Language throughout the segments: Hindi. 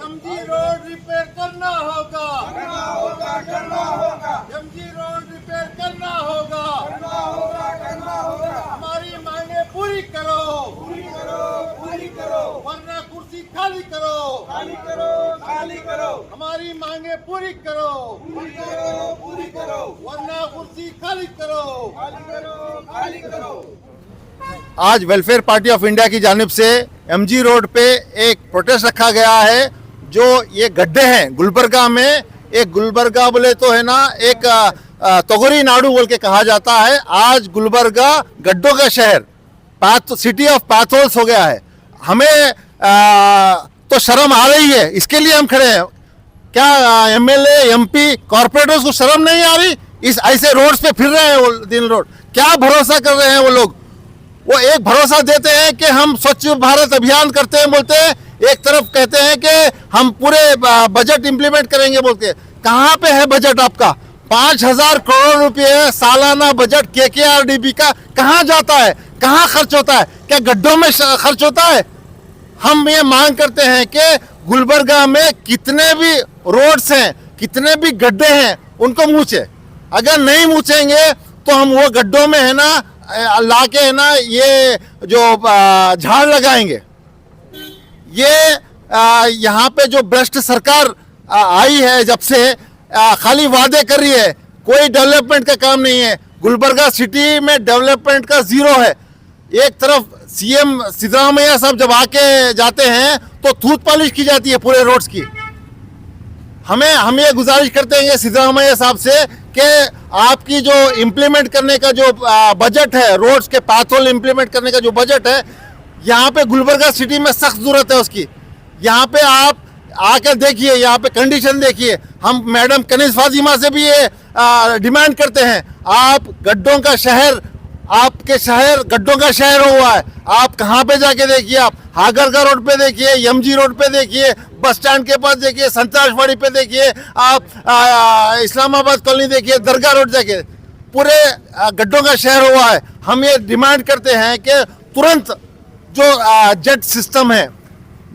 एमजी रोड रिपेयर करना होगा, एमजी रोड रिपेयर करना होगा, हमारी मांगे पूरी करो, वरना कुर्सी खाली करो, हमारी मांगे पूरी करो, वरना कुर्सी खाली करो। आज वेलफेयर पार्टी ऑफ इंडिया की जानिब से एमजी रोड पे एक प्रोटेस्ट रखा गया है। जो ये गड्ढे हैं गुलबर्गा में, एक गुलबर्गा बोले तो है ना, एक तोगरी नाडू बोल के कहा जाता है। आज गुलबर्गा गड्ढों का शहर, सिटी ऑफ पैथोल्स हो गया है। हमें तो शर्म आ रही है, इसके लिए हम खड़े हैं। क्या एमएलए एमपी कॉर्पोरेटर्स को शर्म नहीं आ रही? इस ऐसे रोड्स पे फिर रहे हैं वो दिन रोड। क्या भरोसा कर रहे हैं वो लोग? वो एक भरोसा देते हैं कि हम स्वच्छ भारत अभियान करते हैं बोलते हैं, एक तरफ कहते हैं कि हम पूरे बजट इंप्लीमेंट करेंगे बोलते हैं। कहाँ पे है बजट आपका? 5,000 करोड़ रुपए सालाना बजट केकेआरडीबी का कहाँ जाता है, कहाँ खर्च होता है? क्या गड्ढों में खर्च होता है? हम ये मांग करते हैं कि गुलबर्गा में कितने भी रोड्स हैं, कितने भी गड्ढे हैं, उनको मूछे। अगर नहीं मूछेंगे तो हम वो गड्ढों में है ना लाके है ना ये जो झाड़ लगाएंगे। ये यहाँ पे जो भ्रष्ट सरकार आई है जब से खाली वादे कर रही है, कोई डेवलपमेंट का काम नहीं है। गुलबर्गा सिटी में डेवलपमेंट का जीरो है। एक तरफ सीएम सिद्धरामैया साहब जब आके जाते हैं तो थूत पॉलिश की जाती है पूरे रोड्स की। हम ये गुजारिश करते हैं सिद्धरामैया साहब से कि आपकी जो इम्प्लीमेंट करने का जो बजट है, रोड्स के पैथोल इम्प्लीमेंट करने का जो बजट है, यहाँ पे गुलबर्गा सिटी में सख्त जरूरत है उसकी। यहाँ पे आप आकर देखिए, यहाँ पे कंडीशन देखिए। हम मैडम कनीज फातिमा से भी ये डिमांड करते हैं, आप गड्ढों का शहर, आपके शहर गड्ढों का शहर हुआ है। आप कहाँ पे जाके देखिए, आप हागरगा रोड पे देखिए, एमजी रोड पे देखिए, बस स्टैंड के पास देखिए, संतराजवाड़ी पे देखिए, आप इस्लामाबाद कॉलोनी देखिए, दरगाह रोड देखिए, पूरे गड्ढों का शहर हुआ है। हम ये डिमांड करते हैं कि तुरंत जो जेट सिस्टम है,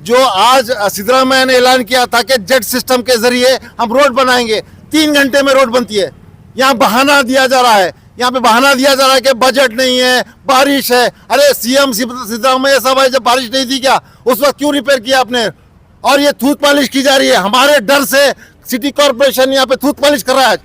जो आज सिद्धरामैया ने ऐलान किया था कि जेट सिस्टम के जरिए हम रोड बनाएंगे, 3 घंटे में रोड बनती है। यहाँ बहाना दिया जा रहा है, यहाँ पे बहाना दिया जा रहा है कि बजट नहीं है, बारिश है। अरे सीएम सिद्धरामैया साहब जब बारिश नहीं थी क्या, उस वक्त क्यों रिपेयर किया आपने? और ये थूत पॉलिश की जा रही है। हमारे डर से सिटी कॉर्पोरेशन यहाँ पे थूत पॉलिश कर रहा है।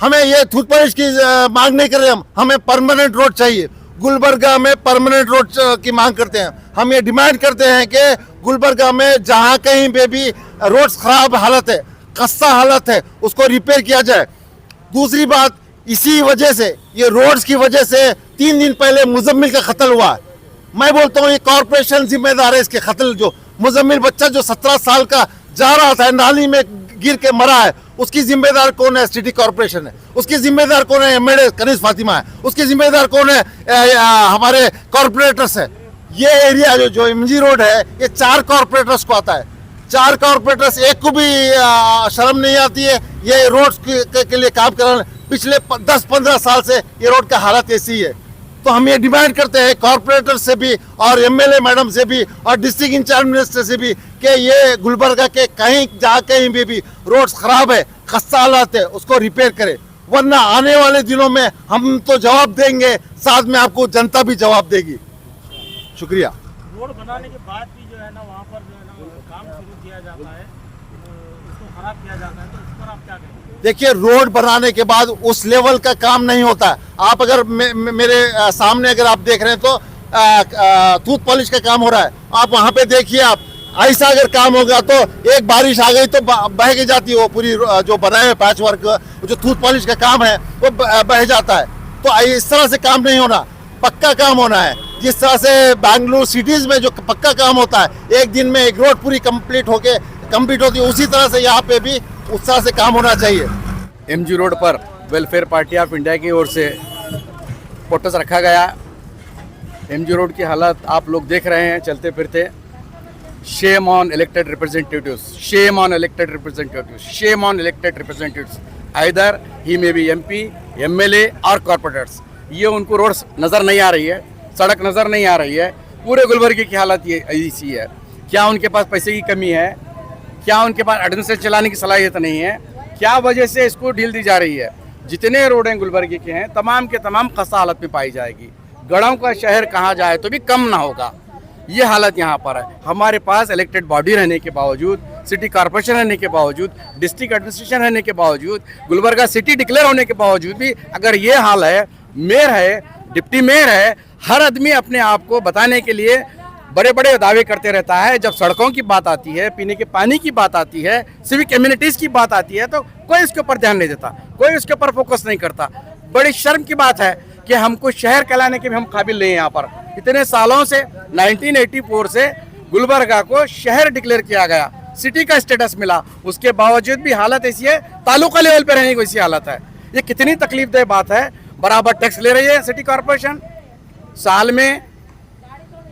हमें ये थूत पॉलिश की मांग नहीं कर रहे हम, हमें परमानेंट रोड चाहिए। गुलबर्गा में परमानेंट रोड की मांग करते हैं। हम ये डिमांड करते हैं कि गुलबर्गा में जहाँ कहीं पे भी रोड्स खराब हालत है, खस्ता हालत है, उसको रिपेयर किया जाए। दूसरी बात, इसी वजह से, ये रोड्स की वजह से 3 दिन पहले मुजम्मिल का कत्ल हुआ है। मैं बोलता हूँ ये कॉर्पोरेशन जिम्मेदार है इसके कत्ल। जो मुजम्मिल बच्चा जो 17 साल का जा रहा था, नाली में गिर के मरा है, उसकी जिम्मेदार कौन है? सिटी कॉर्पोरेशन है। उसकी जिम्मेदार कौन है? एमएलए कनीज फातिमा है। उसकी जिम्मेदार कौन है? हमारे कॉर्पोरेटर्स है। ये एरिया जो एमजी रोड है, ये 4 कॉर्पोरेटर्स को आता है। 4 कॉर्पोरेटर्स, एक को भी शर्म नहीं आती है ये रोड के लिए काम कराने। पिछले 10-15 साल से ये रोड का हालत ऐसी है। तो हम ये डिमांड करते हैं कॉर्पोरेटर से भी और एमएलए मैडम से भी और डिस्ट्रिक्ट इंचार्ज मिनिस्टर से भी कि ये गुलबर्गा के कहीं जहाँ कहीं भी रोड्स खराब है, खस्ता हालत है, उसको रिपेयर करे। वरना आने वाले दिनों में हम तो जवाब देंगे, साथ में आपको जनता भी जवाब देगी। शुक्रिया। रोड बनाने के बाद भी जो है ना वहाँ पर जो है ना काम शुरू किया जाता है, उसको खराब किया जाता है, तो इस पर आप क्या कहेंगे? देखिए, रोड बनाने के बाद उस लेवल का काम नहीं होता। आप अगर मेरे सामने अगर आप देख रहे हैं तो टूथ पॉलिश का काम हो रहा है। आप वहाँ पे देखिए, आप ऐसा अगर काम होगा तो एक बारिश आ गई तो बह के जाती है वो पूरी जो बनाए हुए पैच वर्क, जो टूथ पॉलिश का काम है वो बह जाता है। तो इस तरह से काम नहीं होना, पक्का काम होना है। जिस तरह से बेंगलुरु सिटीज में जो पक्का काम होता है, एक दिन में एक रोड पूरी कंप्लीट होती है, उसी तरह से यहाँ पे भी उस तरह से काम होना चाहिए। एमजी रोड पर वेलफेयर पार्टी ऑफ इंडिया की ओर से प्रोटेस्ट रखा गया। एमजी रोड की हालत आप लोग देख रहे हैं चलते फिरते। Shame on elected representatives, shame on elected representatives, shame on elected representatives. Either he may be MP, MLA और कॉर्पोरेटर्स। ये उनको रोड्स नज़र नहीं आ रही है, सड़क नज़र नहीं आ रही है। पूरे गुलबर्गे की हालत ये ऐसी है। क्या उनके पास पैसे की कमी है? क्या उनके पास एडमिनिस्ट्रेशन चलाने की सलाहियत नहीं है? क्या वजह से इसको ढील दी जा रही है? जितने रोडें गुलबर्गे के हैं तमाम के तमाम खस्ता हालत में पाई जाएगी। गढ़ों का शहर कहा जाए तो भी कम ना होगा, ये हालत यहाँ पर है। हमारे पास इलेक्टेड बॉडी रहने के बावजूद, सिटी कॉर्पोरेशन रहने के बावजूद, डिस्ट्रिक्ट एडमिनिस्ट्रेशन रहने के बावजूद, गुलबर्गा सिटी डिक्लेयर होने के बावजूद भी अगर ये हाल है, मेयर है, डिप्टी मेयर है, हर आदमी अपने आप को बताने के लिए बड़े बड़े दावे करते रहता है। जब सड़कों की बात आती है, पीने के पानी की बात आती है, सिविक कम्युनिटीज़ की बात आती है तो कोई इसके ऊपर ध्यान नहीं देता, कोई उसके ऊपर फोकस नहीं करता। बड़ी शर्म की बात है कि हमको शहर कहलाने के भी हम काबिल नहीं हैं। यहाँ पर इतने सालों से 1984 से गुलबर्गा को शहर डिक्लेयर किया गया, सिटी का स्टेटस मिला, उसके बावजूद भी हालत ऐसी है, तालुका लेवल पे रहने की वैसी हालत है। ये कितनी तकलीफदेह बात है। बराबर टैक्स ले रही है सिटी कॉर्पोरेशन, साल में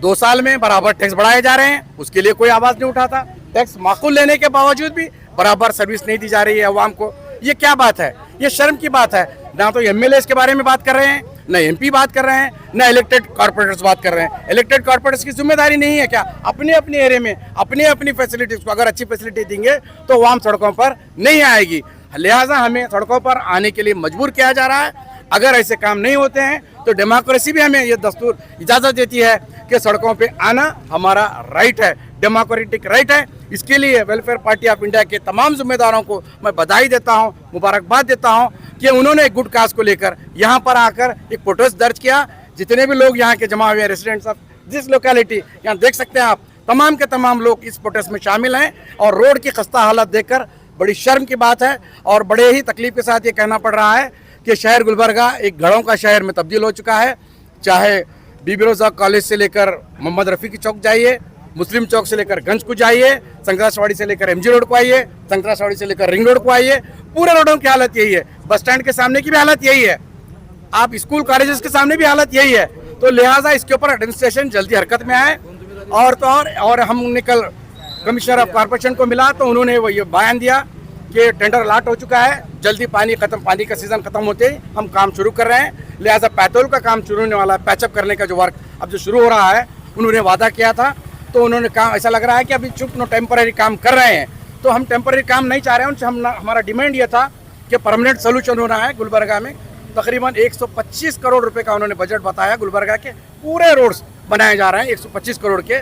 2 साल में बराबर टैक्स बढ़ाए जा रहे हैं, उसके लिए कोई आवाज़ नहीं उठाता। टैक्स माकूल लेने के बावजूद भी बराबर सर्विस नहीं दी जा रही है अवाम को। ये क्या बात है? ये शर्म की बात है। ना तो एमएलए के बारे में बात कर रहे हैं, ना एमपी बात कर रहे हैं, ना इलेक्टेड कॉर्पोरेटर्स बात कर रहे हैं। इलेक्टेड कॉर्पोरेटर्स की जिम्मेदारी नहीं है क्या? अपने अपने एरिया में अपनी अपनी फैसिलिटीज़ को अगर अच्छी फैसिलिटी देंगे तो आवाम सड़कों पर नहीं आएगी। लिहाजा हमें सड़कों पर आने के लिए मजबूर किया जा रहा है। अगर ऐसे काम नहीं होते हैं तो डेमोक्रेसी भी हमें ये दस्तूर इजाज़त देती है कि सड़कों पे आना हमारा राइट है, डेमोक्रेटिक राइट है। इसके लिए वेलफेयर पार्टी ऑफ इंडिया के तमाम जिम्मेदारों को मैं बधाई देता हूं, मुबारकबाद देता हूं कि उन्होंने एक गुड काज को लेकर यहाँ पर आकर एक प्रोटेस्ट दर्ज किया। जितने भी लोग यहाँ के जमा हुए रेसिडेंट्स ऑफ दिस लोकेलिटी, यहाँ देख सकते हैं आप, तमाम के तमाम लोग इस प्रोटेस्ट में शामिल हैं। और रोड की खस्ता हालत देखकर बड़ी शर्म की बात है और बड़े ही तकलीफ के साथ ये कहना पड़ रहा है कि शहर गुलबर्गा एक घड़ों का शहर में तब्दील हो चुका है। चाहे बीबी रोज़ा कॉलेज से लेकर मोहम्मद रफ़ी की चौक जाइए, मुस्लिम चौक से लेकर गंज को जाइए, संतरासवाड़ी से लेकर एमजी रोड को आइए, संतरासवाड़ी से लेकर रिंग रोड को आइए, पूरे रोडों की हालत यही है। बस स्टैंड के सामने की भी हालत यही है, आप स्कूल कॉलेजेस के सामने भी हालत यही है। तो लिहाजा इसके ऊपर एडमिनिस्ट्रेशन जल्दी हरकत में आए। और तो और हमने कल कमिश्नर ऑफ कॉर्पोरेशन को मिला तो उन्होंने वो ये बयान दिया कि टेंडर अलॉट हो चुका है, जल्दी पानी का सीज़न खत्म होते ही हम काम शुरू कर रहे हैं। लिहाजा पैट्रोल का काम शुरू होने वाला है, पैचअप करने का जो वर्क अब जो शुरू हो रहा है, उन्होंने वादा किया था तो उन्होंने काम, ऐसा लग रहा है कि अभी चुप नो टेम्पररी काम कर रहे हैं। तो हम टेम्पररी काम नहीं चाह रहे हैं उनसे। हमारा डिमांड ये था कि परमानेंट सोल्यूशन होना है। गुलबर्गा में तकरीबन 125 करोड़ रुपए का उन्होंने बजट बताया, गुलबर्गा के पूरे रोड्स बनाए जा रहे हैं 125 करोड़ के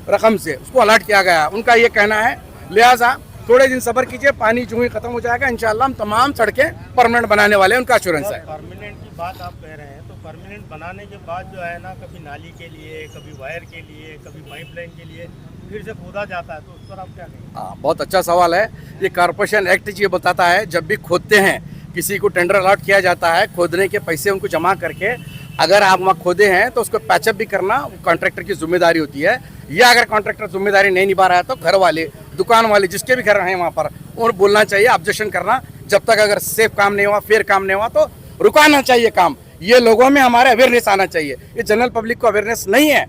रकम से, उसको अलॉट किया गया। उनका ये कहना है, लिहाजा थोड़े दिन सब्र कीजिए, पानी जो ही खत्म हो जाएगा इंशाल्लाह हम तमाम सड़कें परमानेंट बनाने वाले हैं, उनका एश्योरेंस है। परमानेंट की बात आप कह रहे हैं तो परमानेंट बनाने के बाद जो है ना, कभी नाली के लिए, कभी वायर के लिए, कभी पाइपलाइन के लिए फिर से खोदा जाता है, तो उस पर आप क्या कहेंगे? हाँ, बहुत अच्छा सवाल है। ये कॉर्पोरेशन एक्ट ये बताता है जब भी खोदते हैं, किसी को टेंडर अलॉट किया जाता है, खोदने के पैसे उनको जमा करके अगर आप वहाँ खोदे हैं तो उसको पैचअप भी करना कॉन्ट्रैक्टर की जिम्मेदारी होती है। या अगर कॉन्ट्रैक्टर जिम्मेदारी नहीं निभा रहा है तो घर वाले, दुकान वाले, जिसके भी घर हैं वहाँ पर और बोलना चाहिए, ऑब्जेक्शन करना। जब तक अगर सेफ काम नहीं हुआ, फेयर काम नहीं हुआ तो रुकाना चाहिए काम। ये लोगों में हमारे अवेयरनेस आना चाहिए, ये जनरल पब्लिक को अवेयरनेस नहीं है।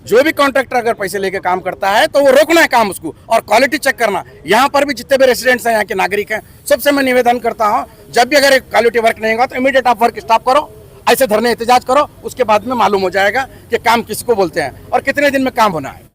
जो भी कॉन्ट्रैक्टर अगर पैसे लेके काम करता है तो वो रोकना है काम उसको और क्वालिटी चेक करना। यहाँ पर भी जितने भी रेसिडेंट्स हैं, यहाँ के नागरिक हैं, सबसे मैं निवेदन करता हूँ, जब भी अगर क्वालिटी वर्क नहीं होगा तो इमीडिएट आप वर्क स्टॉप करो, ऐसे धरने एहतजाज करो, उसके बाद में मालूम हो जाएगा कि काम किसको बोलते हैं और कितने दिन में काम होना है।